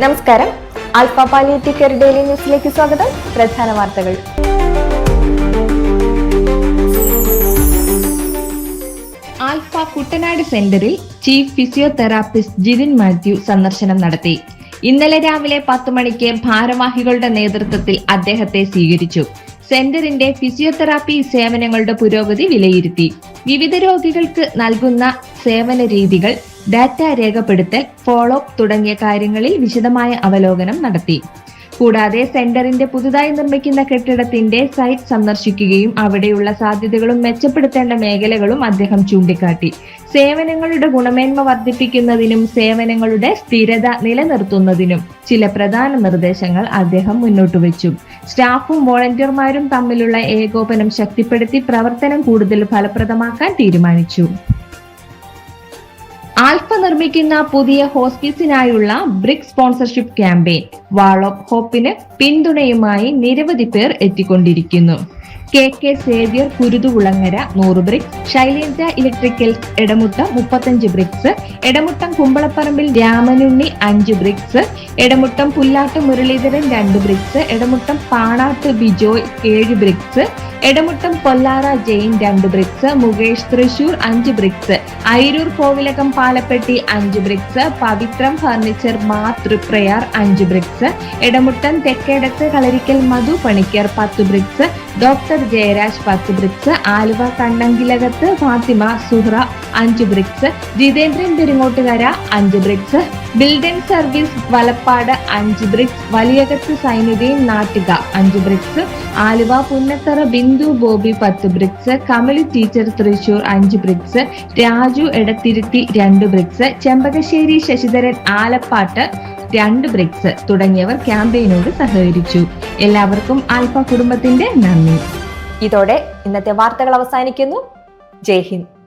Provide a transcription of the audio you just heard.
നമസ്കാരം. Alpha palliative care daily ന്യൂസിലേക്ക് സ്വാഗതം. പ്രധാന വാർത്തകൾ. ആൽഫ കുട്ടനാട് സെന്ററിൽ ചീഫ് ഫിസിയോതെറാപ്പിസ്റ്റ് ജിതിൻ മാത്യു സന്ദർശനം നടത്തി. ഇന്നലെ രാവിലെ 10 മണിക്ക് ഭാരവാഹികളുടെ നേതൃത്വത്തിൽ അദ്ദേഹത്തെ സ്വീകരിച്ചു. സെന്ററിന്റെ ഫിസിയോതെറാപ്പി സേവനങ്ങളുടെ പുരോഗതി വിലയിരുത്തി. വിവിധ രോഗികൾക്ക് നൽകുന്ന സേവന രീതികൾ, ഡാറ്റ രേഖപ്പെടുത്തൽ, ഫോളോ അപ്പ് തുടങ്ങിയ കാര്യങ്ങളിൽ വിശദമായ അവലോകനം നടത്തി. കൂടാതെ സെന്ററിന്റെ പുതുതായി നിർമ്മിക്കുന്ന കെട്ടിടത്തിന്റെ സൈറ്റ് സന്ദർശിക്കുകയും അവിടെയുള്ള സാധ്യതകളും മെച്ചപ്പെടുത്തേണ്ട മേഖലകളും അദ്ദേഹം ചൂണ്ടിക്കാട്ടി. സേവനങ്ങളുടെ ഗുണമേന്മ വർദ്ധിപ്പിക്കുന്നതിനും സേവനങ്ങളുടെ സ്ഥിരത നിലനിർത്തുന്നതിനും ചില പ്രധാന നിർദ്ദേശങ്ങൾ അദ്ദേഹം മുന്നോട്ട് വെച്ചു. സ്റ്റാഫും വോളണ്ടിയർമാരും തമ്മിലുള്ള ഏകോപനം ശക്തിപ്പെടുത്തി പ്രവർത്തനം കൂടുതൽ ഫലപ്രദമാക്കാൻ തീരുമാനിച്ചു. ആൽഫ നിർമ്മിക്കുന്ന പുതിയ ഹോസ്പിസിനായുള്ള brick sponsorship campaign wall of ഹോപ്പിന് പിന്തുണയുമായി നിരവധി പേർ എത്തിക്കൊണ്ടിരിക്കുന്നു. KK Xavier Kuruthukulangara 100 bricks, Shailendra electricals Edamuttam 35 bricks, Edamuttam Kumbalapparambil Ramanunni 5 bricks, Edamuttam Pullatt Muraleedharan 2 bricks, Edamuttam Panatt Bijoy 7 bricks, Edamuttam Pollara Jain 2 bricks, Mukesh Thrissur 5 bricks, Ayiroor Kovilakam Palappetty 5 bricks, Pavithram furniture Triprayar 5 bricks, Edamuttam Thekkedath Kalarikkal Madhu Panicker 10 bricks, doctor Jayaraj 10 BRICS, Aluva Kannankilakath Fathima Suhra 5 bricks, Jithendran Peringottukara 5 bricks, ബിൽഡൻ service Valappad 5 bricks, Valiyakath Sainudheen Nattika 5 bricks, Aluva Punnathara Bindu Bobby 10 bricks, Kamali teacher Thrissur 5 bricks, Raju Edathiruthy 2 bricks, Chembakassery Sasidharan Alappatt 2 bricks തുടങ്ങിയവർ ക്യാമ്പയിനോട് സഹകരിച്ചു. എല്ലാവർക്കും ആൽഫ കുടുംബത്തിന്റെ നന്ദി. ഇതോടെ ഇന്നത്തെ വാർത്തകൾ അവസാനിക്കുന്നു. ജയ് ഹിന്ദ്.